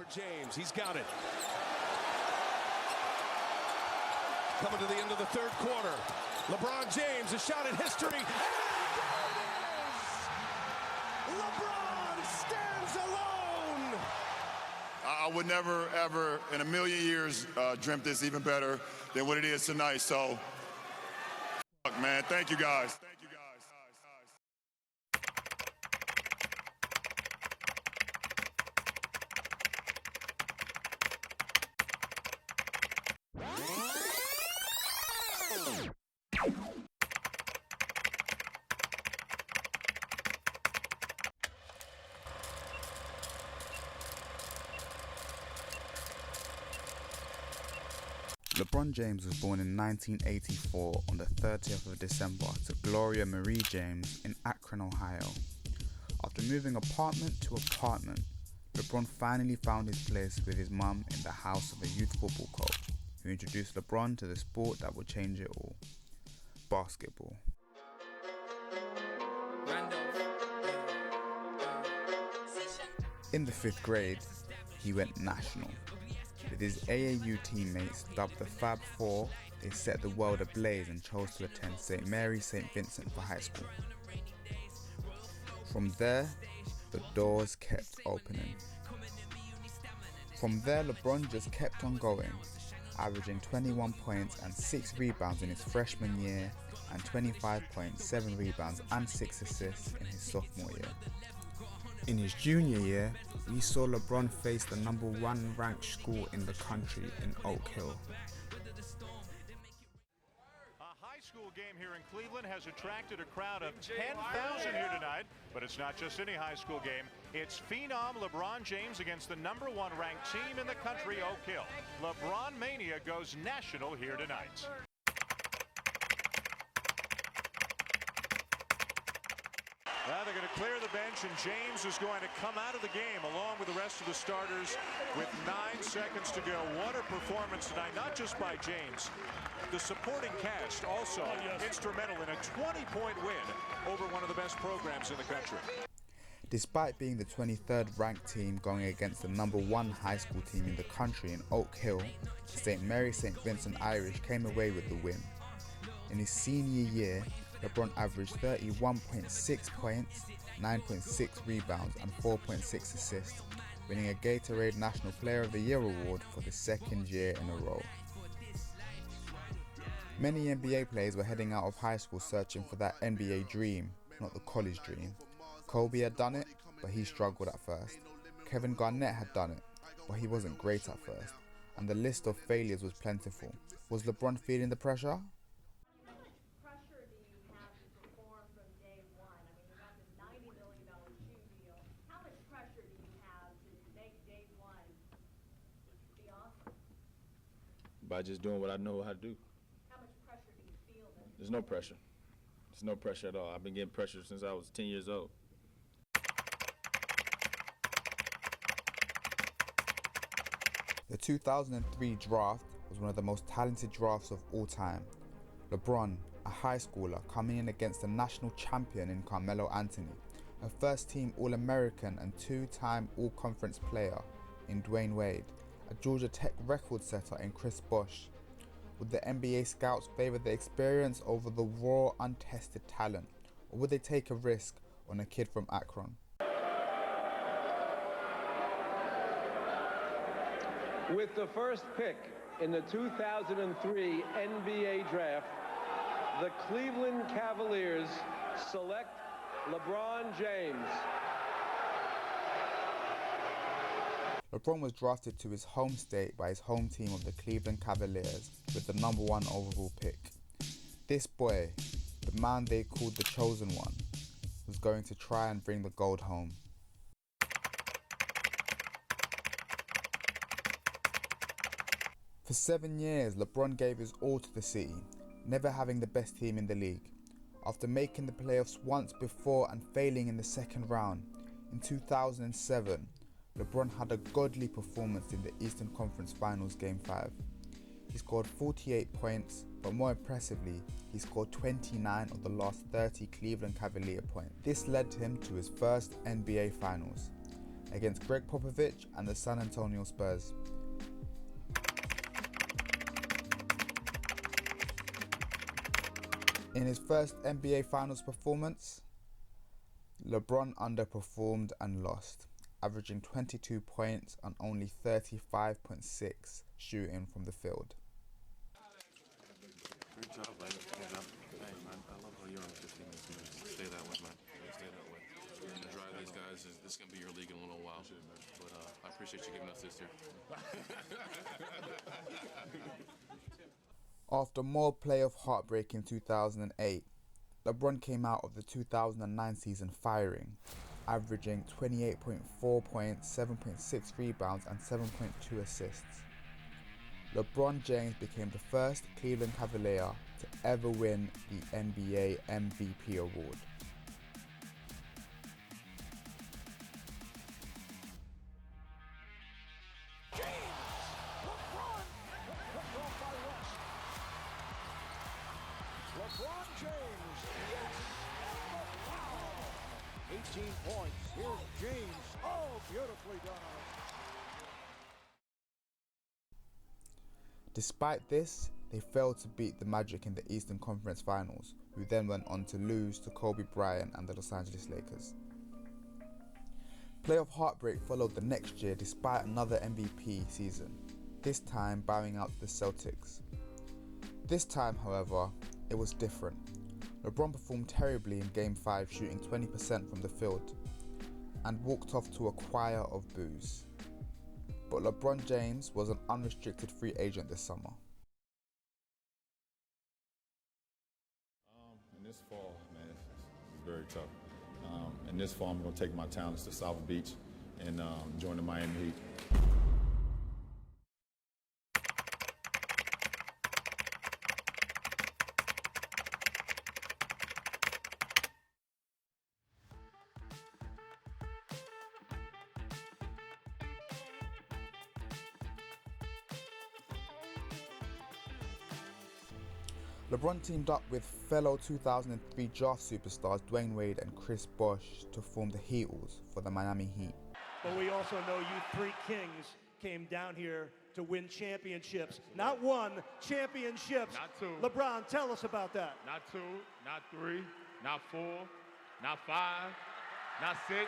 for James. He's got it. Coming to the end of the third quarter. LeBron James, a shot at history. And it is! LeBron stands alone! I would never, ever, in a million years, dreamt this even better than what it is tonight. So, man, thank you guys. Thank you guys. LeBron James was born in 1984 on the 30th of December to Gloria Marie James in Akron, Ohio. After moving apartment to apartment, LeBron finally found his place with his mum in the house of a youth football coach who introduced LeBron to the sport that would change it all: basketball. Randolph. In the 5th grade, he went national. With his AAU teammates dubbed the Fab Four, they set the world ablaze and chose to attend St. Mary St. Vincent for high school. From there, the doors kept opening. From there, LeBron just kept on going, averaging 21 points and 6 rebounds in his freshman year and 25 points, 7 rebounds and 6 assists in his sophomore year. In his junior year, we saw LeBron face the #1 ranked school in the country in Oak Hill. A high school game here in Cleveland has attracted a crowd of 10,000 here tonight, but it's not just any high school game. It's phenom LeBron James against the #1 ranked team in the country, Oak Hill. LeBron Mania goes national here tonight. Now they're going to clear the bench, and James is going to come out of the game along with the rest of the starters with 9 seconds to go. What a performance tonight, not just by James. The supporting cast also instrumental in a 20-point win over one of the best programs in the country. Despite being the 23rd ranked team going against the #1 high school team in the country in Oak Hill, the St. Mary St. Vincent Irish came away with the win. In his senior year, LeBron averaged 31.6 points, 9.6 rebounds and 4.6 assists, winning a Gatorade National Player of the Year award for the 2nd year in a row. Many NBA players were heading out of high school searching for that NBA dream, not the college dream. Kobe had done it, but he struggled at first. Kevin Garnett had done it, but he wasn't great at first. And the list of failures was plentiful. Was LeBron feeling the pressure? By just doing what I know how to do. How much pressure do you feel then? There's no pressure. There's no pressure at all. I've been getting pressure since I was 10 years old. The 2003 draft was one of the most talented drafts of all time. LeBron, a high schooler, coming in against a national champion in Carmelo Anthony, a first-team All-American and 2-time All-Conference player in Dwayne Wade, a Georgia Tech record setter in Chris Bosh. Would the NBA scouts favour the experience over the raw, untested talent, or would they take a risk on a kid from Akron? With the first pick in the 2003 NBA Draft, the Cleveland Cavaliers select LeBron James. LeBron was drafted to his home state by his home team of the Cleveland Cavaliers with the #1 overall pick. This boy, the man they called the Chosen One, was going to try and bring the gold home. For 7 years, LeBron gave his all to the city, never having the best team in the league. After making the playoffs once before and failing in the second round, in 2007, LeBron had a godly performance in the Eastern Conference Finals Game 5. He scored 48 points, but more impressively, he scored 29 of the last 30 Cleveland Cavalier points. This led him to his first NBA Finals. against Greg Popovich and the San Antonio Spurs. In his first NBA Finals performance, LeBron underperformed and lost, averaging 22 points on only 35.6 shooting from the field. Great job, man. Good job. Hey, man, I love how you're on 15 minutes. Stay that way, man. Stay that way. And to drive these guys, this is going to be your league in a little while. But I appreciate you giving us this year. After more playoff heartbreak in 2008, LeBron came out of the 2009 season firing, averaging 28.4 points, 7.6 rebounds and 7.2 assists. LeBron James became the first Cleveland Cavalier to ever win the NBA MVP award. LeBron James, yes! Wow! 18 points. Here's James. Oh, beautifully done. Despite this, they failed to beat the Magic in the Eastern Conference Finals, who then went on to lose to Kobe Bryant and the Los Angeles Lakers. Playoff heartbreak followed the next year despite another MVP season, this time bowing out to the Celtics. This time, however, it was different. LeBron performed terribly in Game 5, shooting 20% from the field, and walked off to a choir of boos. But LeBron James was an unrestricted free agent this summer. In this fall, man, it's very tough. In this fall, I'm going to take my talents to South Beach and join the Miami Heat. LeBron teamed up with fellow 2003 draft superstars Dwayne Wade and Chris Bosh to form the Heatles for the Miami Heat. But we also know you three kings came down here to win championships. Not one, championships. Not two. LeBron, tell us about that. Not 2, not 3, not 4, not 5, not 6,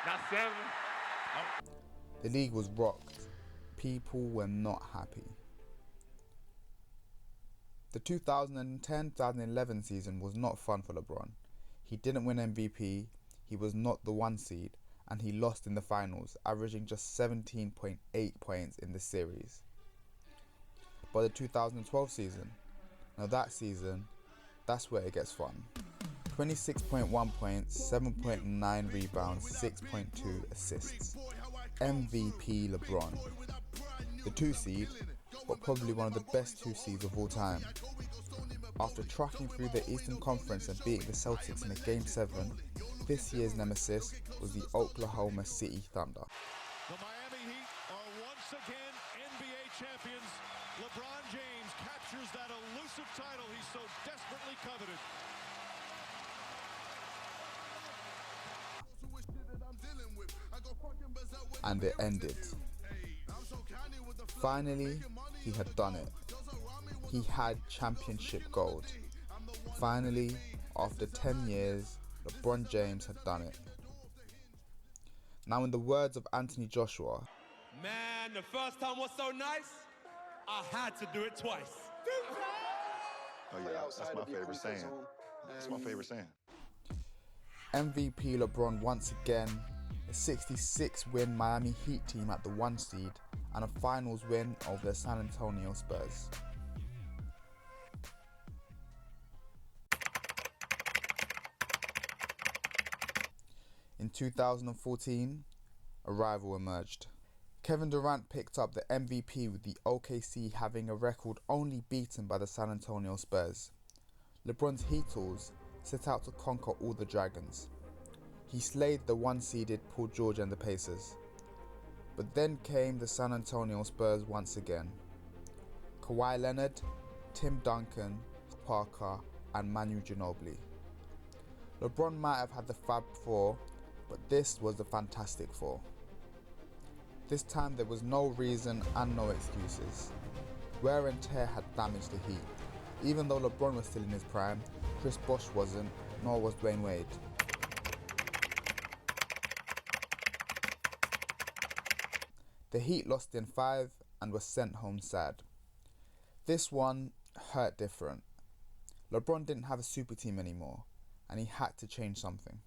not 7. Oh. The league was rocked. People were not happy. The 2010-2011 season was not fun for LeBron. He didn't win MVP, he was not the 1 seed, and he lost in the finals, averaging just 17.8 points in the series. But the 2012 season, now that season, that's where it gets fun. 26.1 points, 7.9 rebounds, 6.2 assists. MVP LeBron. The 2 seed, but probably one of the best 2 seeds of all time. After trucking through the Eastern Conference and beating the Celtics in a Game 7, this year's nemesis was the Oklahoma City Thunder. The Miami Heat are once again NBA champions. LeBron James captures that elusive title he so desperately coveted. And it ended. Finally, he had done it. He had championship gold. Finally, after 10 years, LeBron James had done it. Now, in the words of Anthony Joshua, man, the first time was so nice, I had to do it twice. Oh yeah, that's my favorite saying. That's my favorite saying. MVP LeBron once again, a 66-win Miami Heat team at the 1 seed, and a finals win over the San Antonio Spurs. In 2014, a rival emerged. Kevin Durant picked up the MVP with the OKC having a record only beaten by the San Antonio Spurs. LeBron's Heatles set out to conquer all the Dragons. He slayed the 1-seeded Paul George and the Pacers. But then came the San Antonio Spurs once again. Kawhi Leonard, Tim Duncan, Parker and Manu Ginobili. LeBron might have had the Fab Four, but this was the Fantastic Four. This time there was no reason and no excuses. Wear and tear had damaged the Heat. Even though LeBron was still in his prime, Chris Bosh wasn't, nor was Dwayne Wade. The Heat lost in 5 and were sent home sad. This one hurt different. LeBron didn't have a super team anymore, and he had to change something.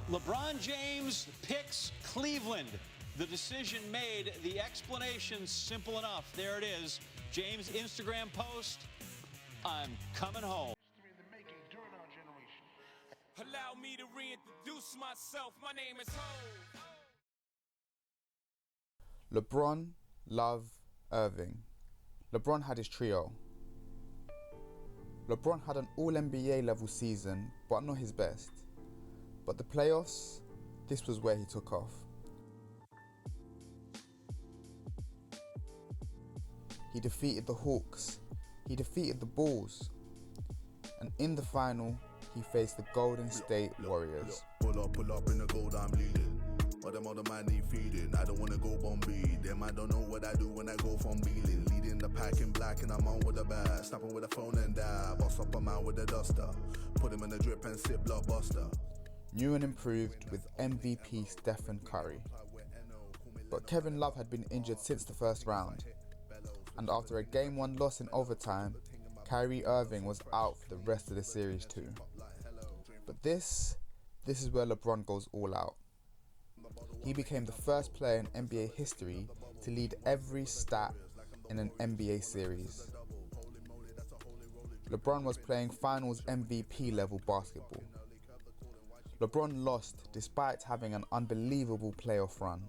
LeBron James picks Cleveland. The decision made, the explanation simple enough. There it is. James' Instagram post, I'm coming home. Allow me to reintroduce myself. My name is Ho. LeBron, Love, Irving. LeBron had his trio. LeBron had an all-NBA level season, but not his best. But the playoffs, this was where he took off. He defeated the Hawks, he defeated the Bulls, and in the final, he faced the Golden State Warriors. Pull up in the gold, I'm leading. But them other man need feeding. I don't wanna go Bombay. Them I don't know what I do when I go from Beeling. Leading the pack in black and I'm on with a bat. Snapping with a phone and die. Boss up a man with a duster. Put him in a drip and sip blockbuster. New and improved with MVP Stephen Curry. But Kevin Love had been injured since the first round. And after a Game 1 loss in overtime, Kyrie Irving was out for the rest of the series too. But this is where LeBron goes all out. He became the first player in NBA history to lead every stat in an NBA series. LeBron was playing finals MVP level basketball. LeBron lost despite having an unbelievable playoff run.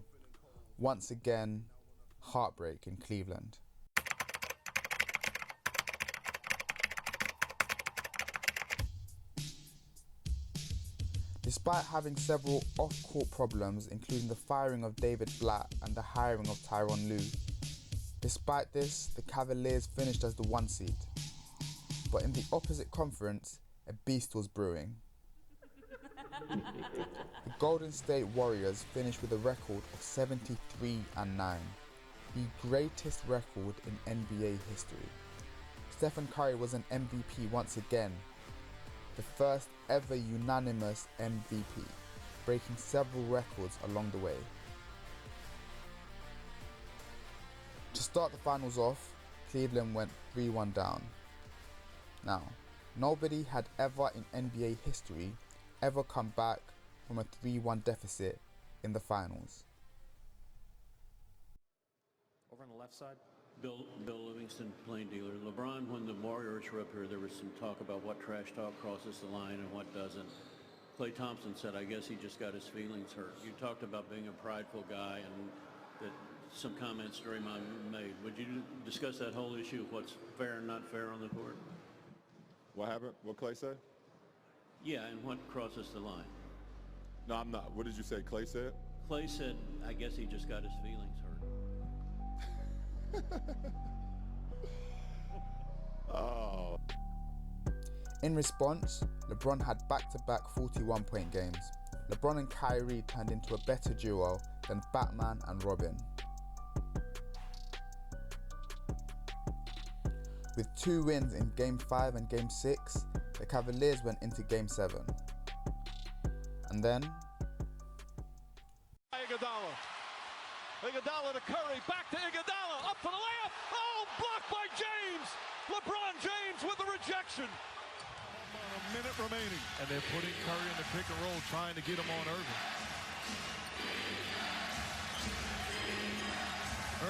Once again, heartbreak in Cleveland. Despite having several off-court problems, including the firing of David Blatt and the hiring of Tyronn Lue. Despite this, the Cavaliers finished as the 1 seed. But in the opposite conference, a beast was brewing. The Golden State Warriors finished with a record of 73-9, the greatest record in NBA history. Stephen Curry was an MVP once again, the first ever unanimous MVP, breaking several records along the way. To start the finals off, Cleveland went 3-1 down. Now, nobody had ever in NBA history ever come back from a 3-1 deficit in the finals. Over on the left side, Bill Livingston, plain dealer. LeBron, when the Warriors were up here, there was some talk about what trash talk crosses the line and what doesn't. Klay Thompson said, I guess he just got his feelings hurt. You talked about being a prideful guy and that some comments Draymond made. Would you discuss that whole issue of what's fair and not fair on the court? What happened? What Klay said? Yeah, and what crosses the line? No, I'm not. What did you say Klay said? Klay said, I guess he just got his feelings hurt. Oh. In response, LeBron had back-to-back 41-point games. LeBron and Kyrie turned into a better duo than Batman and Robin. With 2 wins in Game 5 and Game 6, the Cavaliers went into Game 7. And then... Iguodala to Curry, back to Iguodala, up for the layup. Oh, blocked by James. LeBron James with the rejection. A minute remaining. And they're putting Curry in the pick and roll, trying to get him on Irving.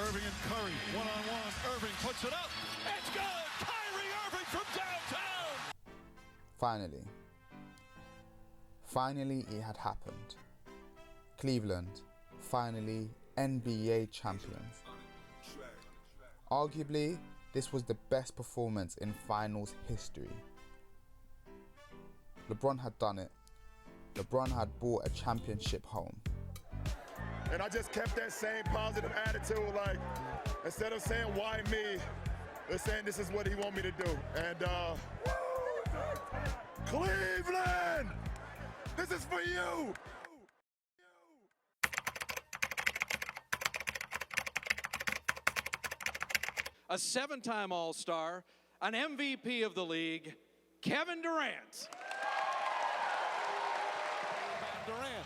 Irving and Curry, one-on-one. Irving puts it up. It's good. Kyrie Irving from downtown. Finally it had happened. Cleveland, finally NBA champions. Arguably, this was the best performance in finals history. LeBron had done it. LeBron had brought a championship home. And I just kept that same positive attitude, like, instead of saying, why me, they're saying this is what he want me to do. And Cleveland! This is for you! A 7-time All-Star, an MVP of the league, Kevin Durant. Durant.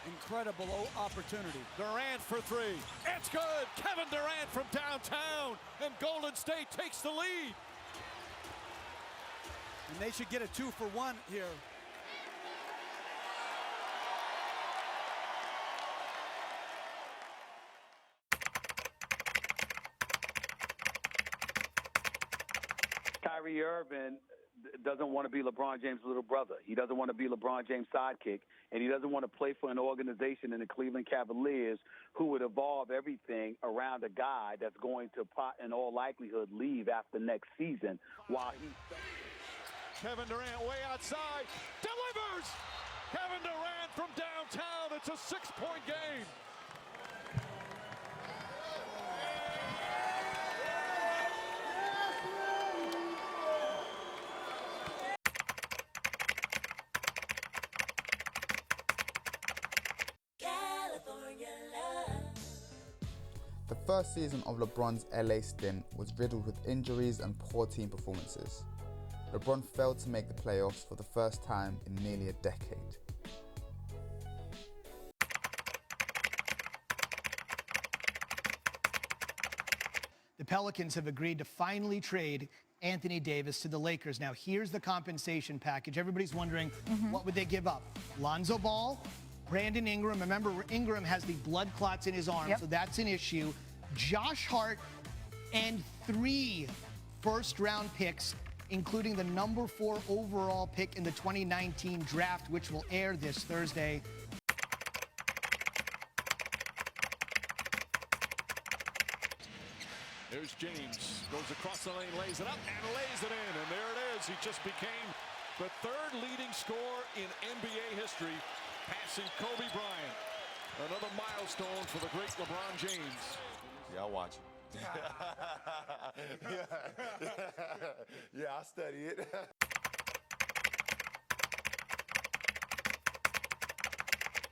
Incredible opportunity. Durant for three. It's good. Kevin Durant from downtown. And Golden State takes the lead. And they should get a 2-for-1 here. Kyrie Irving doesn't want to be LeBron James' little brother. He doesn't want to be LeBron James' sidekick, and he doesn't want to play for an organization in the Cleveland Cavaliers who would evolve everything around a guy that's going to, in all likelihood, leave after next season while he... Kevin Durant way outside, delivers! Kevin Durant from downtown. It's a 6-point game. The first season of LeBron's LA stint was riddled with injuries and poor team performances. LeBron failed to make the playoffs for the first time in nearly a decade. The Pelicans have agreed to finally trade Anthony Davis to the Lakers. Now, here's the compensation package. Everybody's wondering, what would they give up? Lonzo Ball, Brandon Ingram. Remember, Ingram has the blood clots in his arm, so that's an issue. Josh Hart, and 3 first-round picks, including the number 4 overall pick in the 2019 draft, which will air this Thursday. There's James, goes across the lane, lays it up, and lays it in. And there it is. He just became the 3rd leading scorer in NBA history, passing Kobe Bryant. Another milestone for the great LeBron James. Yeah, I'll watch it. Yeah, I'll study it.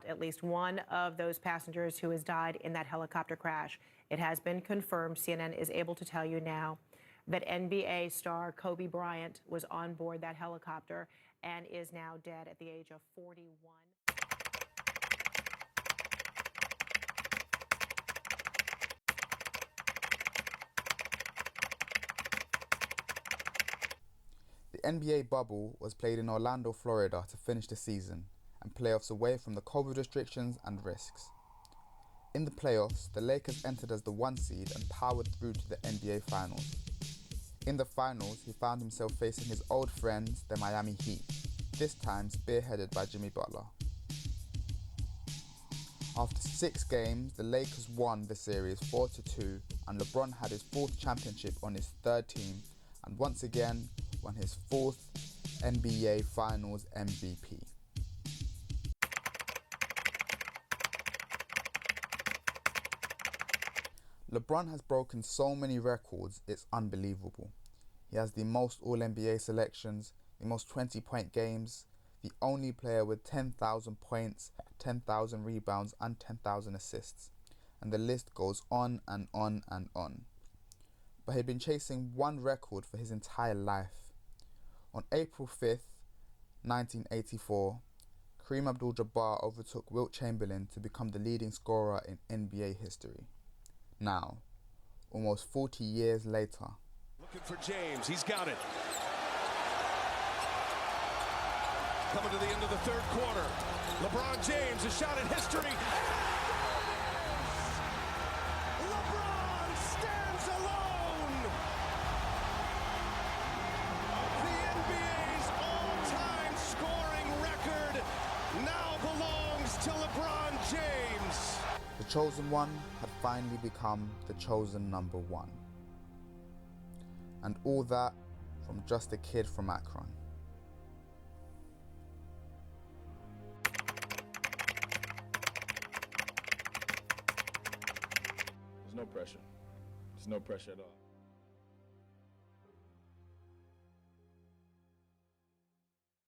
At least one of those passengers who has died in that helicopter crash. It has been confirmed. CNN is able to tell you now that NBA star Kobe Bryant was on board that helicopter and is now dead at the age of 41. The NBA bubble was played in Orlando, Florida to finish the season and playoffs away from the COVID restrictions and risks. In the playoffs, the Lakers entered as the 1 seed and powered through to the NBA Finals. In the finals, he found himself facing his old friends, the Miami Heat, this time spearheaded by Jimmy Butler. After 6 games, the Lakers won the series 4-2, and LeBron had his 4th championship on his 3rd team, and once again won his 4th NBA Finals MVP. LeBron has broken so many records, it's unbelievable. He has the most All-NBA selections, the most 20-point games, the only player with 10,000 points, 10,000 rebounds and 10,000 assists. And the list goes on and on and on. But he'd been chasing one record for his entire life. On April 5th, 1984, Kareem Abdul-Jabbar overtook Wilt Chamberlain to become the leading scorer in NBA history. Now, almost 40 years later. Looking for James, he's got it. Coming to the end of the 3rd quarter. LeBron James, a shot at history. LeBron stands alone. The NBA's all-time scoring record now belongs to LeBron James. The chosen one had finally become the chosen number 1. And all that from just a kid from Akron. There's no pressure. There's no pressure at all.